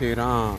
13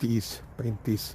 30-35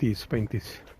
30-35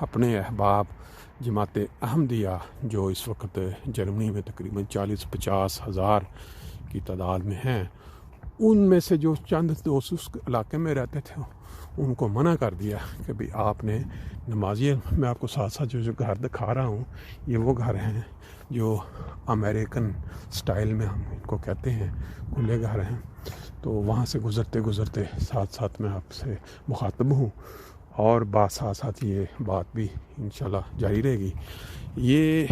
اپنے احباب جماعت احمدیہ جو اس وقت جرمنی میں تقریباً 40-50 ہزار کی تعداد میں ہیں، ان میں سے جو چند دوست اس علاقے میں رہتے تھے ان کو منع کر دیا کہ بھئی آپ نے نمازی، میں آپ کو ساتھ ساتھ جو گھر دکھا رہا ہوں یہ وہ گھر ہیں جو امریکن سٹائل میں ہم ان کو کہتے ہیں، کھلے گھر ہیں۔ تو وہاں سے گزرتے ساتھ ساتھ میں آپ سے مخاطب ہوں، اور ساتھ ساتھ یہ بات بھی انشاءاللہ جاری رہے گی۔ یہ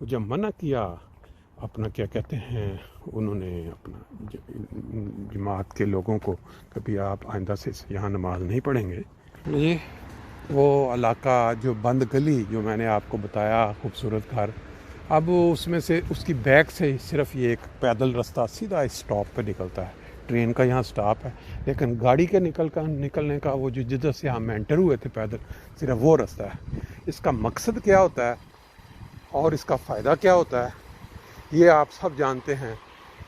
جب منع کیا اپنا کیا کہتے ہیں، انہوں نے اپنا جماعت کے لوگوں کو کبھی آپ آئندہ سے یہاں نماز نہیں پڑھیں گے۔ یہ وہ علاقہ جو بند گلی جو میں نے آپ کو بتایا، خوبصورت گھر، اب اس میں سے اس کی بیک سے صرف یہ ایک پیدل رستہ سیدھا اسٹاپ پہ نکلتا ہے، ٹرین کا یہاں سٹاپ ہے، لیکن گاڑی کے نکلنے کا وہ جو جدھر سے ہم انٹر ہوئے تھے پیدل، صرف وہ رستہ ہے۔ اس کا مقصد کیا ہوتا ہے اور اس کا فائدہ کیا ہوتا ہے یہ آپ سب جانتے ہیں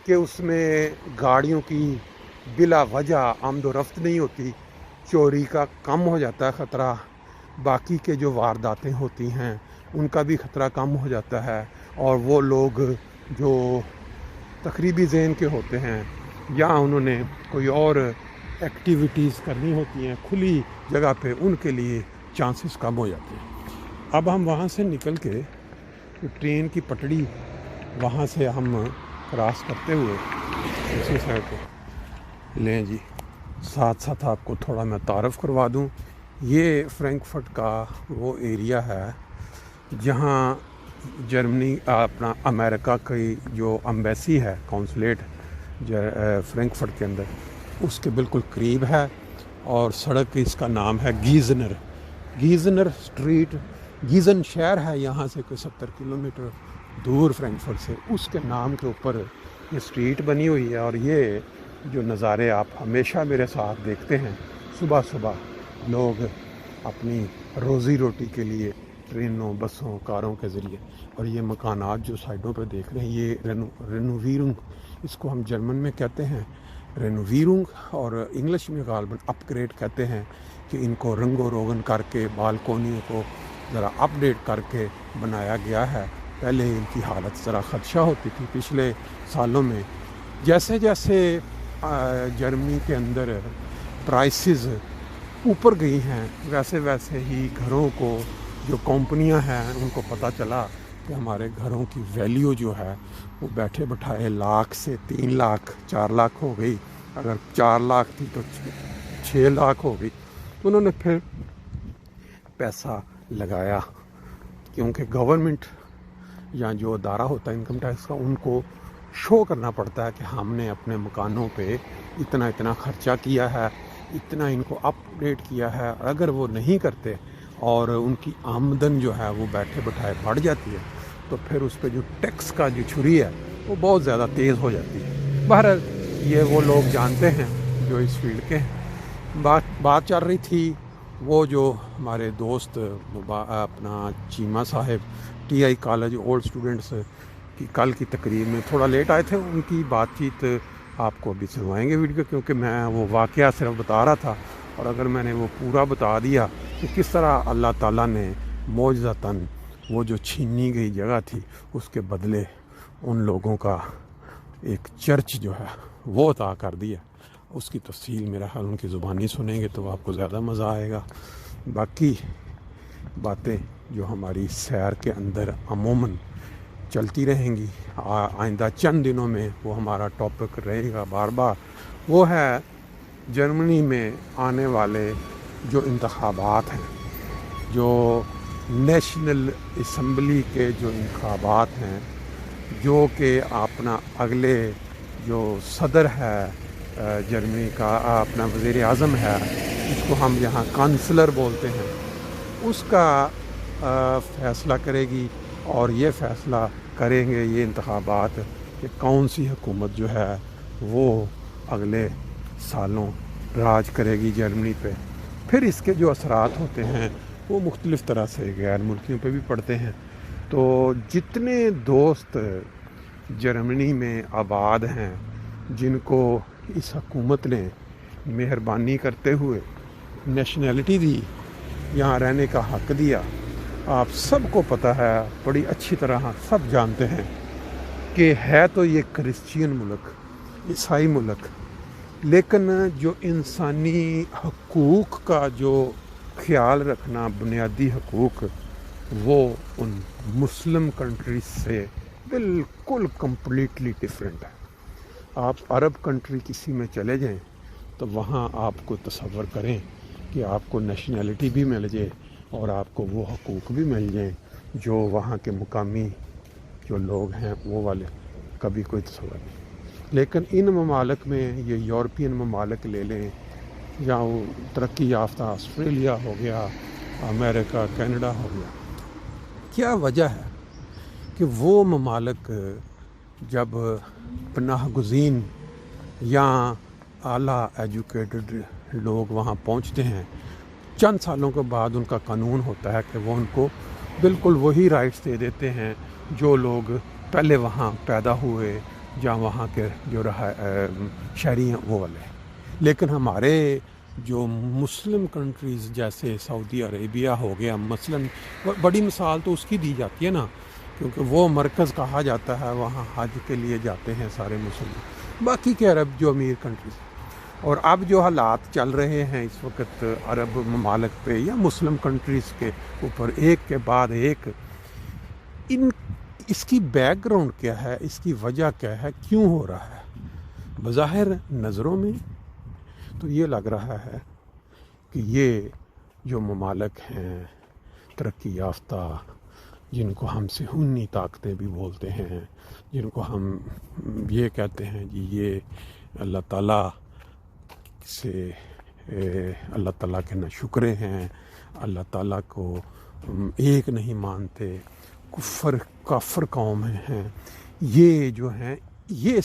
کہ اس میں گاڑیوں کی بلا وجہ آمد و رفت نہیں ہوتی، چوری کا کم ہو جاتا ہے خطرہ، باقی کے جو وارداتیں ہوتی ہیں ان کا بھی خطرہ کم ہو جاتا ہے، اور وہ لوگ جو تقریبی ذہن کے ہوتے ہیں یا انہوں نے کوئی اور ایکٹیویٹیز کرنی ہوتی ہیں کھلی جگہ پہ، ان کے لیے چانسز کم ہو جاتے ہیں۔ اب ہم وہاں سے نکل کے ٹرین کی پٹڑی وہاں سے ہم کراس کرتے ہوئے اسی سائڈ پہ لیں جی۔ ساتھ ساتھ آپ کو تھوڑا میں تعارف کروا دوں، یہ فرینکفرٹ کا وہ ایریا ہے جہاں جرمنی اپنا امریکہ کی جو امبیسی ہے، کونسولیٹ فرینکفرٹ کے اندر، اس کے بالکل قریب ہے، اور سڑک اس کا نام ہے گیزنر اسٹریٹ۔ گیزن شہر ہے یہاں سے کوئی 70 کلومیٹر دور فرینکفرٹ سے، اس کے نام کے اوپر یہ اسٹریٹ بنی ہوئی ہے۔ اور یہ جو نظارے آپ ہمیشہ میرے ساتھ دیکھتے ہیں، صبح لوگ اپنی روزی روٹی کے لیے ٹرینوں، بسوں، کاروں کے ذریعے، اور یہ مکانات جو سائڈوں پہ دیکھ رہے ہیں یہ رینوویرنگ، اس کو ہم جرمن میں کہتے ہیں رینوویرنگ، اور انگلش میں غالباً اپ گریڈ کہتے ہیں، کہ ان کو رنگ و روغن کر کے بالکونیوں کو ذرا اپ ڈیٹ کر کے بنایا گیا ہے۔ پہلے ان کی حالت ذرا خدشہ ہوتی تھی پچھلے سالوں میں، جیسے جرمنی کے اندر پرائسز اوپر گئی ہیں ویسے ہی گھروں کو جو کمپنیاں ہیں ان کو پتہ چلا کہ ہمارے گھروں کی ویلیو جو ہے وہ بیٹھے بٹھائے لاکھ سے 3 لاکھ 4 لاکھ ہو گئی، اگر 4 لاکھ تھی تو 6 لاکھ ہو گئی۔ انہوں نے پھر پیسہ لگایا، کیونکہ گورنمنٹ یا جو ادارہ ہوتا ہے انکم ٹیکس کا، ان کو شو کرنا پڑتا ہے کہ ہم نے اپنے مکانوں پہ اتنا خرچہ کیا ہے، اتنا ان کو اپ ڈیٹ کیا ہے۔ اگر وہ نہیں کرتے اور ان کی آمدن جو ہے وہ بیٹھے بٹھائے بڑھ جاتی ہے، تو پھر اس پہ جو ٹیکس کا جو چھری ہے وہ بہت زیادہ تیز ہو جاتی ہے۔ بہرحال یہ وہ لوگ جانتے ہیں جو اس فیلڈ کے ہیں۔ بات چل رہی تھی وہ جو ہمارے دوست اپنا چیمہ صاحب T I college old students کی کل کی تقریر میں تھوڑا لیٹ آئے تھے، ان کی بات چیت آپ کو ابھی سنوائیں گے ویڈیو، کیونکہ میں وہ واقعہ صرف بتا رہا تھا، اور اگر میں نے وہ پورا بتا دیا کہ کس طرح اللہ تعالیٰ نے معجزتاً وہ جو چھینی گئی جگہ تھی اس کے بدلے ان لوگوں کا ایک چرچ جو ہے وہ عطا کر دیا، اس کی تفصیل میرا خیال ان کی زبانی سنیں گے تو آپ کو زیادہ مزہ آئے گا۔ باقی باتیں جو ہماری سیر کے اندر عموماً چلتی رہیں گی، آئندہ چند دنوں میں وہ ہمارا ٹاپک رہے گا بار، وہ ہے جرمنی میں آنے والے جو انتخابات ہیں، جو نیشنل اسمبلی کے جو انتخابات ہیں، جو کہ اپنا اگلے جو صدر ہے جرمنی کا، اپنا وزیر اعظم ہے، اس کو ہم یہاں کانسلر بولتے ہیں، اس کا فیصلہ کرے گی، اور یہ فیصلہ کریں گے یہ انتخابات کہ کون سی حکومت جو ہے وہ اگلے سالوں راج کرے گی جرمنی پہ۔ پھر اس کے جو اثرات ہوتے ہیں وہ مختلف طرح سے غیر ملکیوں پہ بھی پڑتے ہیں۔ تو جتنے دوست جرمنی میں آباد ہیں، جن کو اس حکومت نے مہربانی کرتے ہوئے نیشنلٹی دی، یہاں رہنے کا حق دیا، آپ سب کو پتہ ہے، بڑی اچھی طرح سب جانتے ہیں کہ ہے تو یہ کرسچین ملک، عیسائی ملک، لیکن جو انسانی حقوق کا جو خیال رکھنا، بنیادی حقوق، وہ ان مسلم کنٹریز سے بالکل کمپلیٹلی ڈفرینٹ ہے۔ آپ عرب کنٹری کسی میں چلے جائیں تو وہاں آپ کو تصور کریں کہ آپ کو نیشنلٹی بھی مل جائے اور آپ کو وہ حقوق بھی مل جائیں جو وہاں کے مقامی جو لوگ ہیں وہ والے کبھی کوئی تصور نہیں۔ لیکن ان ممالک میں، یہ یورپین ممالک لے لیں یا وہ ترقی یافتہ آسٹریلیا ہو گیا، امریکہ، کینیڈا ہو گیا، کیا وجہ ہے کہ وہ ممالک جب پناہ گزین یا اعلیٰ ایجوکیٹڈ لوگ وہاں پہنچتے ہیں، چند سالوں کے بعد ان کا قانون ہوتا ہے کہ وہ ان کو بالکل وہی رائٹس دے دیتے ہیں جو لوگ پہلے وہاں پیدا ہوئے یا وہاں کے جو شہری ہیں وہ والے۔ لیکن ہمارے جو مسلم کنٹریز جیسے سعودی عربیہ ہو گیا مثلاً، بڑی مثال تو اس کی دی جاتی ہے نا، کیونکہ وہ مرکز کہا جاتا ہے، وہاں حج کے لیے جاتے ہیں سارے مسلم، باقی کے عرب جو امیر کنٹریز۔ اور اب جو حالات چل رہے ہیں اس وقت عرب ممالک پہ یا مسلم کنٹریز کے اوپر، ایک کے بعد ایک، اس کی بیک گراؤنڈ کیا ہے، اس کی وجہ کیا ہے، کیوں ہو رہا ہے؟ بظاہر نظروں میں تو یہ لگ رہا ہے کہ یہ جو ممالک ہیں ترقی یافتہ، جن کو ہم صہیونی طاقتیں بھی بولتے ہیں، جن کو ہم یہ کہتے ہیں جی یہ اللہ تعالیٰ سے اللہ تعالیٰ کے نہ شکرے ہیں، اللہ تعالیٰ کو ایک نہیں مانتے، کافر قوم ہیں، یہ جو ہیں یہ